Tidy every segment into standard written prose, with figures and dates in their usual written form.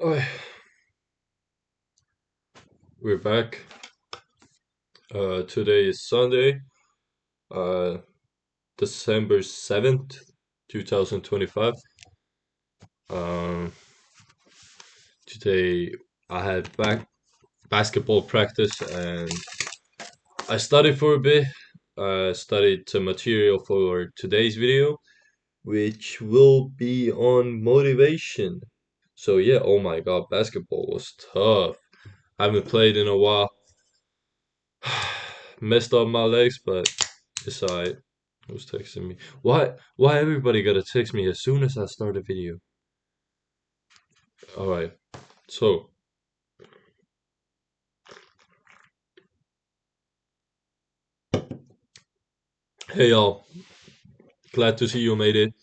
Oi, we're back. Today is Sunday, uh, December 7th, 2025. Um, Today I had basketball practice and I studied for a bit. Studied some material for today's video, which will be on motivation. So yeah, oh my god, basketball was tough. I haven't played in a while. Messed up my legs, but it's alright. Who's texting me? Why everybody gotta text me as soon as I start a video? Alright, so hey y'all, glad to see you made it.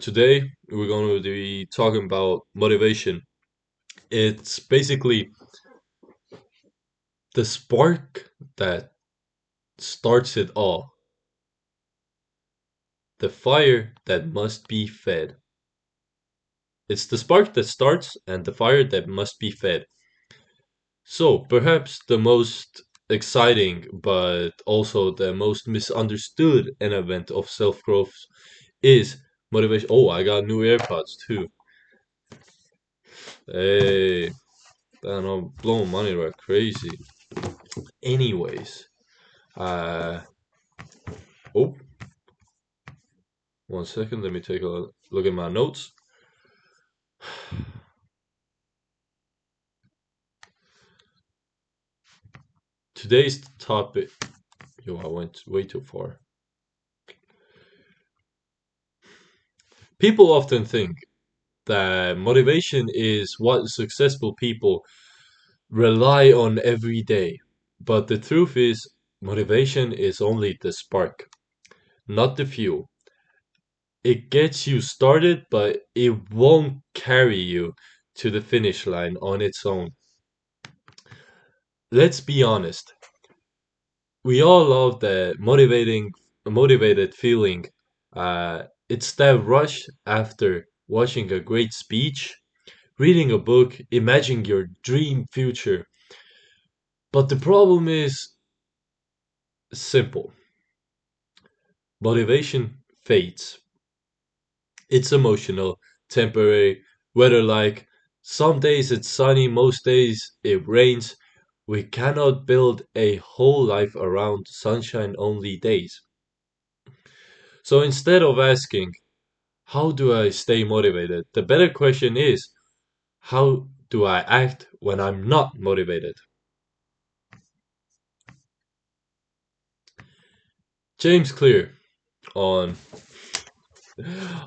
Today we're gonna be talking about motivation. It's basically the spark that starts it all, the fire that must be fed. It's the spark that starts and the fire that must be fed. So, perhaps the most exciting, but also the most misunderstood element of self growth is motivation. Oh, I got new AirPods too. Hey, man, I'm blowing money like crazy. Anyways, uh, oh, 1 second, let me take a look at my notes. Today's topic. Yo, I went way too far. People often think that motivation is what successful people rely on every day. But the truth is, motivation is only the spark, not the fuel. It gets you started, but it won't carry you to the finish line on its own. Let's be honest. We all love the motivated feeling. It's that rush after watching a great speech, reading a book, imagining your dream future. But the problem is simple. Motivation fades. It's emotional, temporary, weather like. Some days it's sunny, most days it rains. We cannot build a whole life around sunshine only days. So instead of asking, how do I stay motivated? The better question is, how do I act when I'm not motivated? James Clear on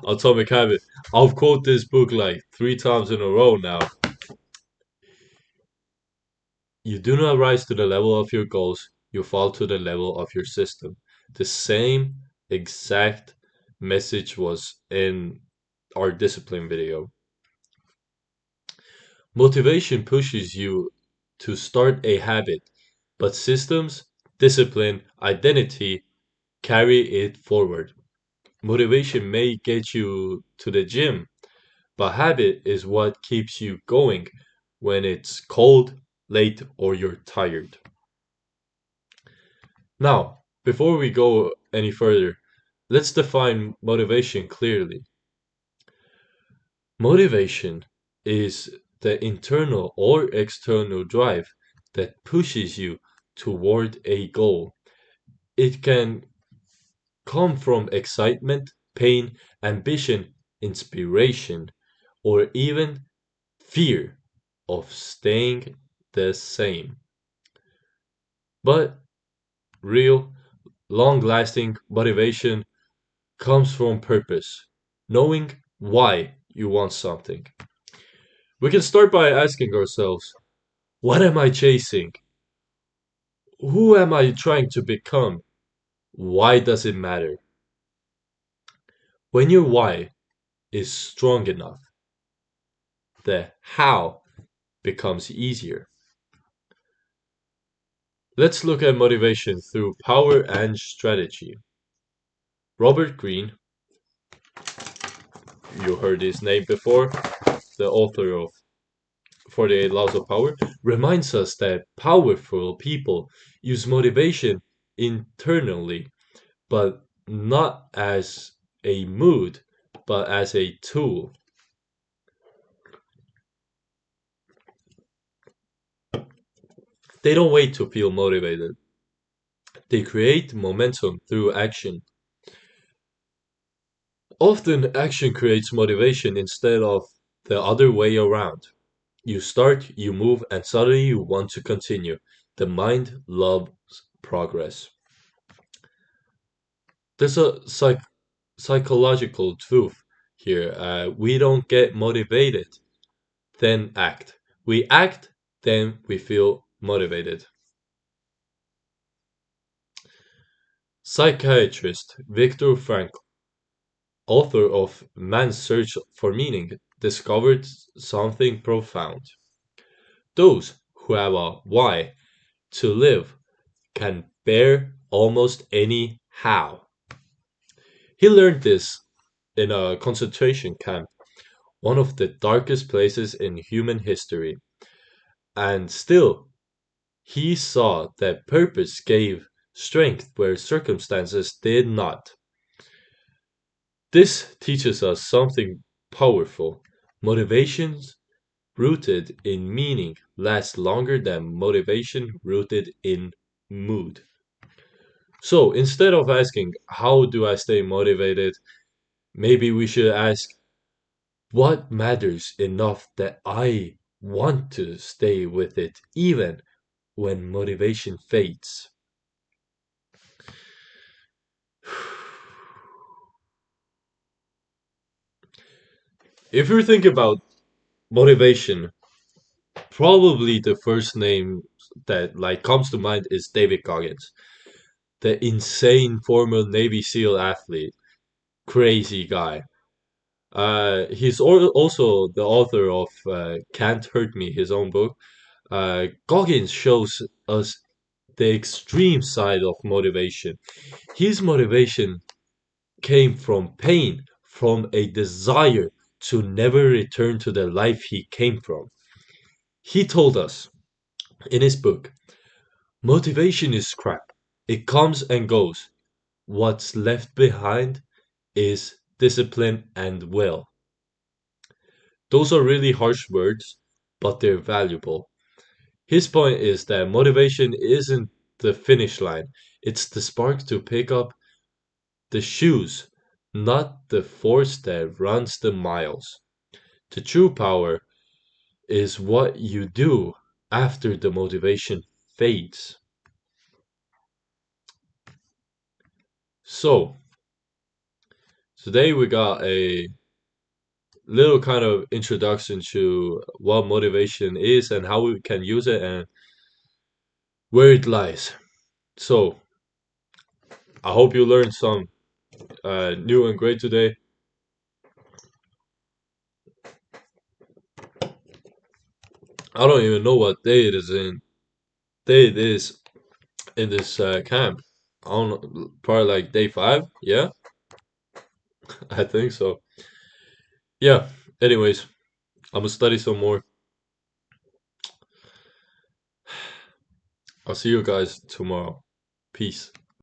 Atomic Habit. I've quoted this book like 3 times in a row now. You do not rise to the level of your goals, you fall to the level of your system. The same exact message was in our discipline video. Motivation pushes you to start a habit, but systems, discipline, identity carry it forward. Motivation may get you to the gym, but habit is what keeps you going when it's cold, late, or you're tired. Now, before we go any further, let's define motivation clearly. Motivation is the internal or external drive that pushes you toward a goal. It can come from excitement, pain, ambition, inspiration, or even fear of staying the same. But real, long lasting motivation comes from purpose, knowing why you want something. We can start by asking ourselves, what am I chasing? Who am I trying to become? Why does it matter? When your why is strong enough, the how becomes easier. Let's look at motivation through power and strategy. Robert Greene, you heard his name before, the author of 48 Laws of Power reminds us that powerful people use motivation internally, but not as a mood, but as a tool. They don't wait to feel motivated. They create momentum through action. Often, action creates motivation instead of the other way around. You start, you move, and suddenly you want to continue. The mind loves progress. There's a psychological truth here. We don't get motivated, then act. We act, then we feel motivated. Psychiatrist Viktor Frankl, author of Man's Search for Meaning, discovered something profound. Those who have a why to live can bear almost any how. He learned this in a concentration camp, one of the darkest places in human history. And still, he saw that purpose gave strength where circumstances did not. This teaches us something powerful. Motivations rooted in meaning last longer than motivation rooted in mood. So instead of asking, how do I stay motivated? Maybe we should ask, what matters enough that I want to stay with it even when motivation fades? If you think about motivation, probably the first name that comes to mind is David Goggins, the insane former Navy SEAL athlete, crazy guy. He's also the author of Can't Hurt Me, his own book. Goggins shows us the extreme side of motivation. His motivation came from pain, from a desire to never return to the life he came from. He told us in his book, motivation is crap. It comes and goes. What's left behind is discipline and will. Those are really harsh words, but they're valuable. His point is that motivation isn't the finish line, it's the spark to pick up the shoes, not the force that runs the miles. The true power is what you do after the motivation fades. So, today we got a little kind of introduction to what motivation is and how we can use it and where it lies. So, I hope you learned some new and great today. I don't even know what day it is in this camp. I don't know, probably like day 5. Yeah, I think so. Yeah. Anyways, I'm gonna study some more. I'll see you guys tomorrow. Peace.